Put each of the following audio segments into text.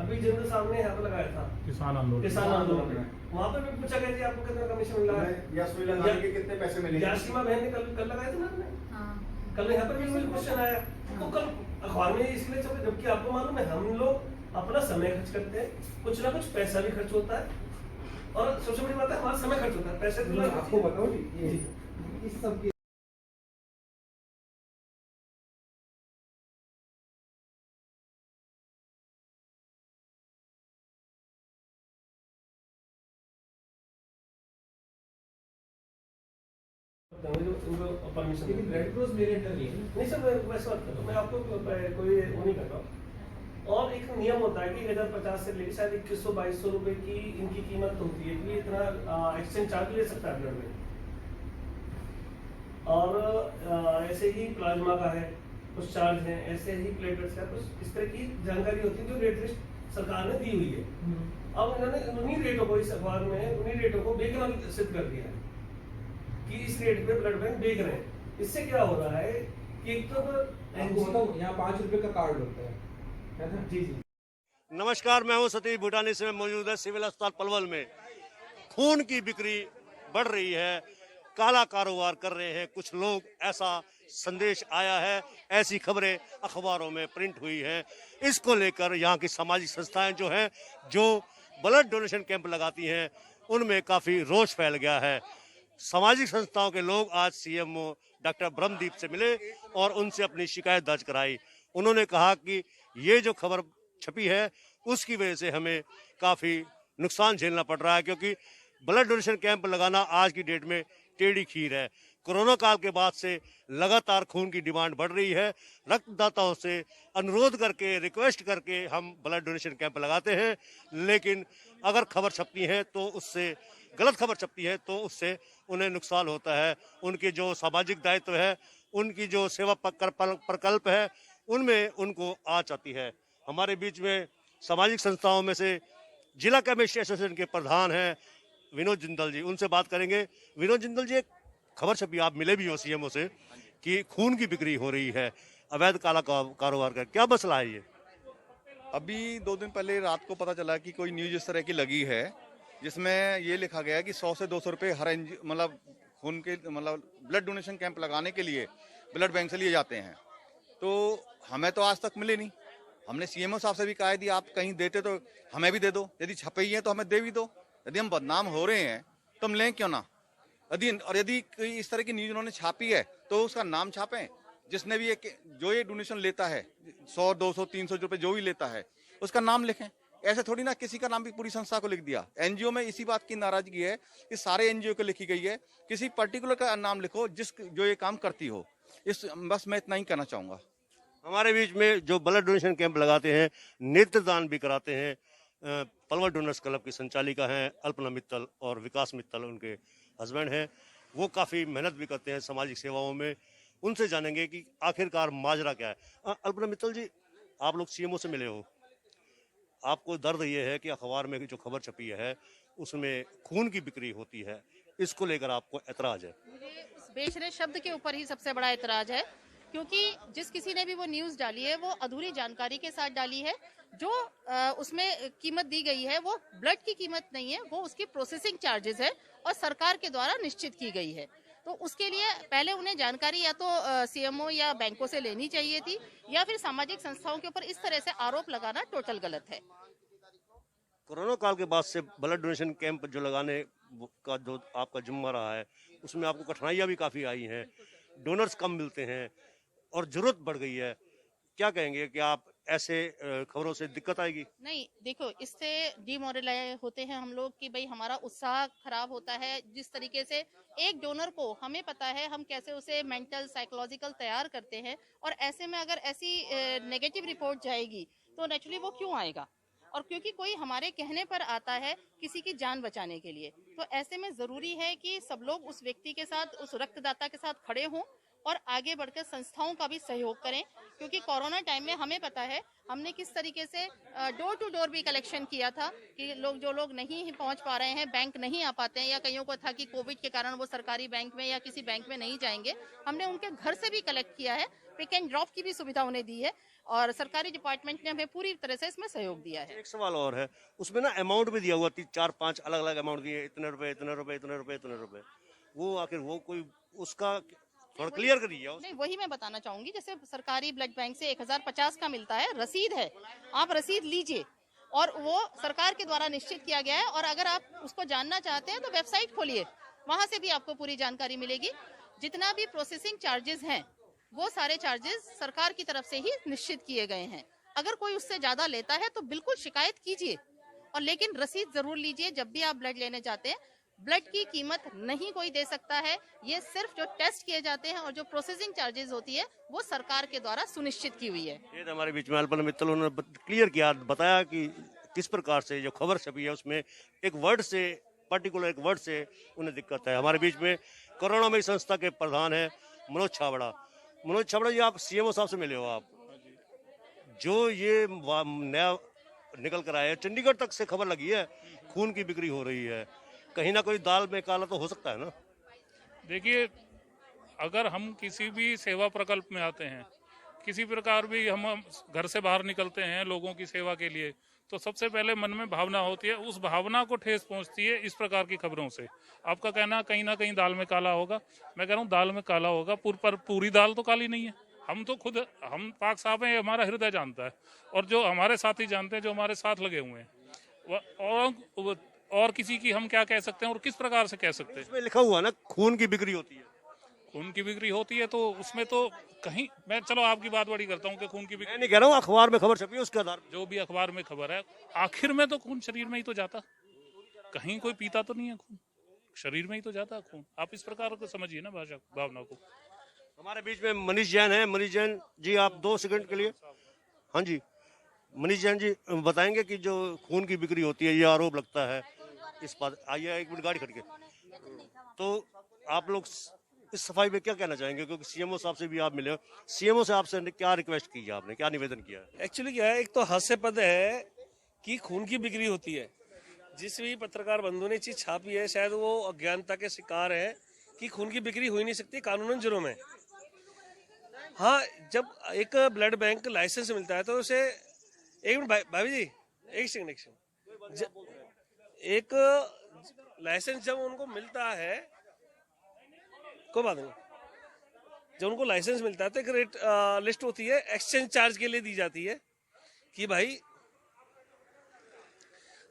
अभी जिंदल साहब ने यहाँ पे लगाया था किसान आंदोलन में, वहाँ पे भी पूछा गया जी आपको कितना कमीशन मिला है, या सुई लगाने के कितने पैसे मिले। यासीमा बहन ने कल लगाया था ना आपने, कल यहाँ पर भी वही क्वेश्चन आया। तो कल अखबार में इसलिए चले, जबकि आपको मालूम है हम लोग अपना समय खर्च करते हैं, कुछ ना कुछ पैसा भी खर्च होता है, और सबसे बड़ी बात है हमारा समय खर्च होता है, पैसे आपको बताओ जी इस सब की परमिशन रेड क्रॉस मेरे अंडर नहीं है। नहीं सर, मैं वैसे बात कर रहा हूँ, मैं आपको कोई वो नहीं कर रहा हूँ। और एक नियम होता है कि 1050 से लेकर शायद 2100-2200 रुपए की इनकी कीमत होती है कि इतना एक्सचेंज चार्ज ले सकता है ब्लड में। और ऐसे ही प्लाज्मा का है कुछ चार्ज है, ऐसे ही प्लेटलेट्स का कुछ इस तरह की जानकारी होती है जो रेट लिस्ट सरकार ने दी हुई है। अब इन्होंने उन्हीं रेटों को, इस अखबार में उन्हीं रेटों को बेकना सिद्ध कर दिया है कि इस रेट पे ब्लड बैंक बेच रहे हैं। इससे क्या हो रहा है कि एक तो यहाँ 5 रुपए का कार्ड होता है ना। जी जी। नमस्कार, मैं हूं सतीश भूटानी से मौजूद है सिविल अस्पताल पलवल में। खून की बिक्री बढ़ रही है, काला कारोबार कर रहे हैं कुछ लोग, ऐसा संदेश आया है, ऐसी खबरें अखबारों में प्रिंट हुई हैं। इसको लेकर यहाँ की सामाजिक संस्थाएं जो हैं, जो ब्लड डोनेशन कैंप लगाती हैं, उनमें काफी रोष फैल गया है। सामाजिक संस्थाओं के लोग आज सीएमओ डॉक्टर ब्रह्मदीप से मिले और उनसे अपनी शिकायत दर्ज कराई। उन्होंने कहा कि ये जो खबर छपी है उसकी वजह से हमें काफी नुकसान झेलना पड़ रहा है, क्योंकि ब्लड डोनेशन कैंप लगाना आज की डेट में टेढ़ी खीर है। कोरोना काल के बाद से लगातार खून की डिमांड बढ़ रही है। रक्तदाताओं से अनुरोध करके, रिक्वेस्ट करके हम ब्लड डोनेशन कैंप लगाते हैं, लेकिन अगर खबर छपती है तो उससे, गलत खबर छपती है तो उससे उन्हें नुकसान होता है। उनके जो सामाजिक दायित्व है, उनकी जो सेवा प्रकल्प है, उनमें उनको आँच आती है। हमारे बीच में सामाजिक संस्थाओं में से जिला केमिस्ट्री एसोसिएशन के प्रधान हैं विनोद जिंदल जी, उनसे बात करेंगे। विनोद जिंदल जी, एक खबर छपी, आप मिले भी हो सीएमओ से, कि खून की बिक्री हो रही है, अवैध काला कारोबार का, क्या मसला है ये? अभी 2 दिन पहले रात को पता चला कि कोई न्यूज इस तरह की लगी है जिसमें ये लिखा गया है कि 100 से 200 रुपए हर मतलब खून के ब्लड डोनेशन कैंप लगाने के लिए ब्लड बैंक से लिए जाते हैं। तो हमें तो आज तक मिले नहीं। हमने सीएमओ साहब से भी कहा है, आप कहीं देते तो हमें भी दे दो, यदि छपे ही है तो हमें दे भी दो। यदि हम बदनाम हो रहे हैं तो हम लें क्यों ना। यदि कोई इस तरह की न्यूज उन्होंने छापी है तो उसका नाम छापें। जिसने भी जो ये डोनेशन लेता है 100, 200, 300 रुपए जो भी लेता है उसका नाम लिखें। ऐसे थोड़ी ना किसी का नाम भी पूरी संस्था को लिख दिया। एनजीओ में इसी बात की नाराजगी है कि सारे एनजीओ को लिखी गई है, किसी पर्टिकुलर का नाम लिखो जो ये काम करती हो। बस मैं इतना ही कहना चाहूंगा। हमारे बीच में जो ब्लड डोनेशन कैंप लगाते हैं, नेत्रदान भी कराते हैं, पलवल डोनर्स क्लब की संचालिका हैं अल्पना मित्तल, और विकास मित्तल उनके हस्बैंड हैं। वो काफ़ी मेहनत भी करते हैं सामाजिक सेवाओं में। उनसे जानेंगे कि आखिरकार माजरा क्या है। अल्पना मित्तल जी, आप लोग सीएमओ से मिले हो, आपको दर्द ये है कि अखबार में जो खबर छपी है उसमें खून की बिक्री होती है, इसको लेकर आपको ऐतराज है? मुझे उस बेचने शब्द के ऊपर ही सबसे बड़ा ऐतराज है, क्योंकि जिस किसी ने भी वो न्यूज डाली है वो अधूरी जानकारी के साथ डाली है। जो उसमें कीमत दी गई है वो ब्लड की कीमत नहीं है, वो उसकी प्रोसेसिंग चार्जेस है और सरकार के द्वारा निश्चित की गई है। तो उसके लिए पहले उन्हें जानकारी या तो सीएमओ या बैंकों से लेनी चाहिए थी, या फिर सामाजिक संस्थाओं के ऊपर इस तरह से आरोप लगाना टोटल गलत है। कोरोना काल के बाद से ब्लड डोनेशन कैंप जो लगाने का जो आपका जिम्मा रहा है, उसमें आपको कठिनाइयां भी काफ़ी आई हैं, डोनर्स कम मिलते हैं और ज़रूरत बढ़ गई है। क्या कहेंगे कि आप ऐसे खबरों से दिक्कत आएगी? नहीं, देखो, इससे डिमोरलाइज होते हैं हम लोग कि भाई हमारा उत्साह खराब होता है। जिस तरीके से एक डोनर को हमें पता है हम कैसे उसे मेंटल साइकोलॉजिकल तैयार करते हैं, और ऐसे में अगर ऐसी नेगेटिव रिपोर्ट जाएगी तो नेचुरली वो क्यों आएगा। और क्योंकि कोई हमारे कहने पर आता है किसी की जान बचाने के लिए, तो ऐसे में जरूरी है कि सब लोग उस व्यक्ति के साथ, उस रक्तदाता के साथ खड़े हों और आगे बढ़कर संस्थाओं का भी सहयोग करें। क्योंकि कोरोना टाइम में हमें पता है हमने किस तरीके से डोर टू डोर भी कलेक्शन किया था कि जो लोग नहीं पहुंच पा रहे हैं, बैंक नहीं आ पाते हैं, या कईयों को था कि कोविड के कारण वो सरकारी बैंक में या किसी बैंक में नहीं जाएंगे, हमने उनके घर से भी कलेक्ट किया है। पिक एंड ड्रॉप की भी सुविधा उन्हें दी है। और सरकारी डिपार्टमेंट ने हमें पूरी तरह से इसमें सहयोग दिया है। एक सवाल और है, उसमें ना अमाउंट भी दिया हुआ 4-5 अलग अलग अमाउंट दिए, इतने रुपए इतने रुपए इतने रुपए इतने रुपए, वो आखिर वो कोई उसका थोड़ा क्लियर करिए। नहीं, वही मैं बताना चाहूंगी, जैसे सरकारी ब्लड बैंक से 1050 का मिलता है, रसीद है, आप रसीद लीजिए और वो सरकार के द्वारा निश्चित किया गया है। और अगर आप उसको जानना चाहते हैं तो वेबसाइट खोलिए, वहां से भी आपको पूरी जानकारी मिलेगी। जितना भी प्रोसेसिंग चार्जेस हैं वो सारे चार्जेस सरकार की तरफ से ही निश्चित किए गए हैं। अगर कोई उससे ज्यादा लेता है तो बिल्कुल शिकायत कीजिए, और लेकिन रसीद जरूर लीजिए जब भी आप ब्लड लेने जाते हैं। ब्लड की कीमत नहीं कोई दे सकता है, ये सिर्फ जो टेस्ट किए जाते हैं और जो प्रोसेसिंग चार्जेस होती है वो सरकार के द्वारा सुनिश्चित की हुई है। ये तो हमारे बीच में अल्पना मित्तल उन्होंने क्लियर किया, बताया कि किस प्रकार से जो खबर छपी है उसमें एक वर्ड से, पर्टिकुलर एक वर्ड से उन्हें दिक्कत है। हमारे बीच में करुणामयी संस्था के प्रधान है मनोज छाबड़ा। मनोज छाबड़ा जी, आप सीएमओ साहब से मिले हो। आप जो ये नया निकल कर आया है, चंडीगढ़ तक से खबर लगी है खून की बिक्री हो रही है, कहीं ना कोई दाल में काला तो हो सकता है ना। देखिए, अगर हम किसी भी सेवा प्रकल्प में आते हैं, किसी प्रकार भी हम घर से बाहर निकलते हैं लोगों की सेवा के लिए, तो सबसे पहले मन में भावना होती है, उस भावना को ठेस पहुंचती है इस प्रकार की खबरों से। आपका कहना कहीं ना कहीं दाल में काला होगा, मैं कह रहा हूँ दाल में काला होगा, पर पूरी दाल तो काली नहीं है। हम तो खुद, हम पाक साहब हैं, हमारा हृदय जानता है, और जो हमारे साथी जानते हैं, जो हमारे साथ लगे हुए हैं, और किसी की हम क्या कह सकते हैं और किस प्रकार से कह सकते हैं। इसमें लिखा हुआ ना खून की बिक्री होती है। खून की बिक्री होती है तो उसमें तो कहीं, मैं चलो आपकी बात बड़ी करता हूँ कि खून की मैं बिक्री, नहीं कह रहा हूँ, अखबार में खबर छपी है उसके आधार पर। जो भी अखबार में खबर है, आखिर में तो खून शरीर में ही तो जाता, कहीं कोई पीता तो नहीं है खून, शरीर में ही तो जाता खून। आप इस प्रकार को समझिए ना भावना को। हमारे बीच में मनीष जैन है। मनीष जैन जी, आप 2 सेकंड के लिए। हाँ जी, मनीष जैन जी बताएंगे कि जो खून की बिक्री होती है, ये आरोप लगता है इस बात। आइए, एक मिनट गाड़ी खड़ के। तो आप लोग इस सफाई में क्या कहना चाहेंगे, क्योंकि सीएमओ साहब से भी आप मिले हो, सीएमओ से आपसे क्या रिक्वेस्ट की है आपने, क्या निवेदन किया है? एक्चुअली क्या है, एक तो हास्यास्पद है कि खून की बिक्री होती है। जिस भी पत्रकार बंधु ने चीज छापी है, शायद वो अज्ञानता के शिकार है कि खून की बिक्री हो ही नहीं सकती कानूनन जुर्म है। हाँ, जब एक ब्लड बैंक लाइसेंस मिलता है तो उसे, एक मिनट भाभी जी, एक सेकंड, एक लाइसेंस जब उनको मिलता है, कोई बात नहीं, जब उनको लाइसेंस मिलता है तो एक रेट लिस्ट होती है, एक्सचेंज चार्ज के लिए दी जाती है कि भाई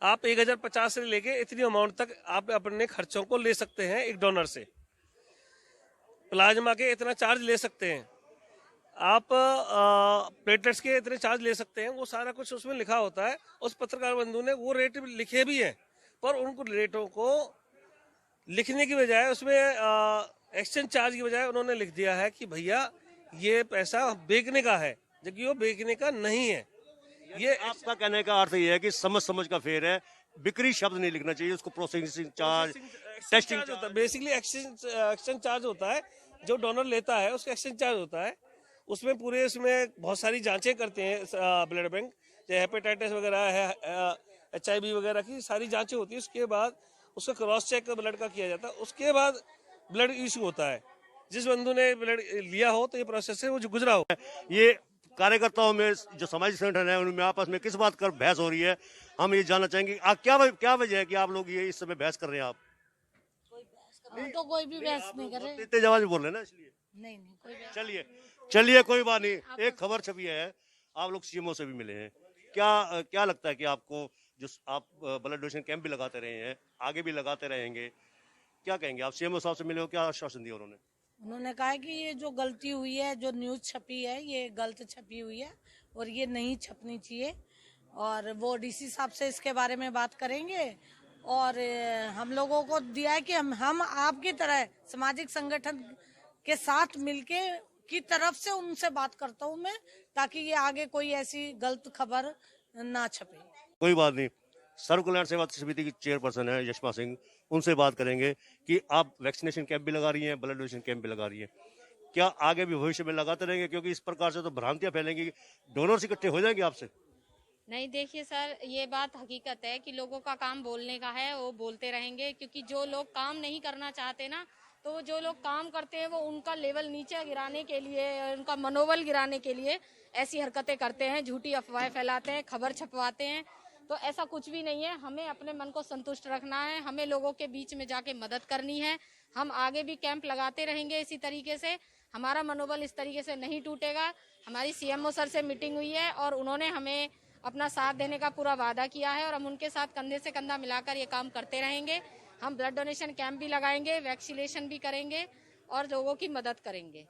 आप 1050 से लेके इतनी अमाउंट तक आप अपने खर्चों को ले सकते हैं। एक डोनर से प्लाज्मा के इतना चार्ज ले सकते हैं आप, प्लेटलेट्स के इतने चार्ज ले सकते हैं। वो सारा कुछ उसमें लिखा होता है। उस पत्रकार बंधु ने वो रेट लिखे भी हैं, पर उनको रेटों को लिखने की बजाय, उसमें एक्सचेंज चार्ज की बजाय उन्होंने लिख दिया है कि भैया ये पैसा बेचने का है, जबकि वो बेचने का नहीं है। ये आपका कहने का अर्थ ये है कि समझ का फेर है, बिक्री शब्द नहीं लिखना चाहिए, उसको प्रोसेसिंग चार्ज, टेस्टिंग चार्ज होता है। बेसिकली एक्सचेंज चार्ज होता है, जो डोनर लेता है उसका एक्सचेंज चार्ज होता है। उसमें पूरे, उसमें बहुत सारी जांचें करते हैं ब्लड बैंक, चाहे हेपेटाइटिस वगैरह है, HIV वगैरह की सारी जांचें होती है। उसके बाद उसका क्रॉस चेक ब्लड का किया जाता है, उसके बाद ब्लड इशू होता है। जिस बंधु ने ब्लड लिया हो तो ये प्रोसेस से वो जो गुजरा हो। ये कार्यकर्ताओं में जो सामाजिक संगठन है उनमें आपस में किस बात कर बहस हो रही है, हम ये जानना चाहेंगे। क्या वजह है कि आप लोग ये इस समय बहस कर रहे हैं? आप हम तो कोई भी बहस नहीं कर रहे। इतने जवाब बोल रहे हैं ना, इसलिए नहीं कोई बहस। चलिए कोई बात नहीं। एक खबर छपी है, आप लोग सीएमओ से भी मिले हैं, क्या लगता है कि आपको, जो आप ब्लड डोनेशन कैंप भी लगाते रहे हैं, आगे भी लगाते रहेंगे, क्या कहेंगे आप? सीएमओ साहब से मिले हो, क्या आश्वासन दिया उन्होंने? उन्होंने कहा है कि ये जो गलती हुई है, जो न्यूज छपी है, ये गलत छपी हुई है और ये नहीं छपनी चाहिए, और वो डीसी साहब से इसके बारे में बात करेंगे। और हम लोगों को दिया है कि हम आपकी तरह सामाजिक संगठन के साथ मिलके की तरफ से उनसे बात करता हूँ मैं, ताकि ये आगे कोई ऐसी गलत खबर ना छपे। कोई बात नहीं। सर्व कल्याण सेवा समिति की चेयरपर्सन है यशमा सिंह, उनसे बात करेंगे कि आप वैक्सीनेशन कैंप भी लगा रही हैं, ब्लड डोनेशन कैंप भी लगा रही हैं, क्या आगे भी भविष्य में लगाते रहेंगे? क्योंकि इस प्रकार से तो भ्रांतियां फैलेंगी, डोनर्स इकट्ठे हो जाएंगे आपसे। नहीं, देखिए सर, ये बात हकीकत है कि लोगों का काम बोलने का है, वो बोलते रहेंगे, क्योंकि जो लोग काम नहीं करना चाहते ना, तो जो लोग काम करते हैं वो उनका लेवल नीचे गिराने के लिए, उनका मनोबल गिराने के लिए ऐसी हरकतें करते हैं, झूठी अफवाहें फैलाते हैं, खबर छपवाते हैं। तो ऐसा कुछ भी नहीं है। हमें अपने मन को संतुष्ट रखना है, हमें लोगों के बीच में जाके मदद करनी है। हम आगे भी कैंप लगाते रहेंगे इसी तरीके से। हमारा मनोबल इस तरीके से नहीं टूटेगा। हमारी सीएमओ सर से मीटिंग हुई है और उन्होंने हमें अपना साथ देने का पूरा वादा किया है और हम उनके साथ कंधे से कंधा मिलाकर ये काम करते रहेंगे। हम ब्लड डोनेशन कैंप भी लगाएंगे, वैक्सीनेशन भी करेंगे और लोगों की मदद करेंगे।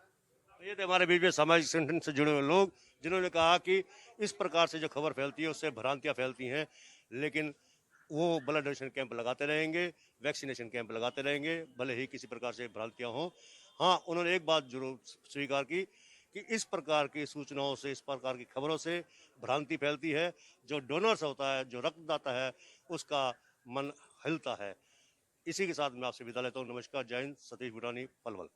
ये थे हमारे बीच में सामाजिक संगठन से जुड़े हुए लोग, जिन्होंने कहा कि इस प्रकार से जो खबर फैलती है उससे भ्रांतियां फैलती हैं, लेकिन वो ब्लड डोनेशन कैंप लगाते रहेंगे, वैक्सीनेशन कैंप लगाते रहेंगे, भले ही किसी प्रकार से भ्रांतियां हों। हाँ, उन्होंने एक बात जरूर स्वीकार की कि इस प्रकार की सूचनाओं से, इस प्रकार की खबरों से भ्रांति फैलती है। जो डोनर्स होता है, जो रक्तदाता है, उसका मन हिलता है। इसी के साथ मैं आपसे विदा लेता हूँ। नमस्कार, जय हिंद। सतीश भूटानी, पलवल।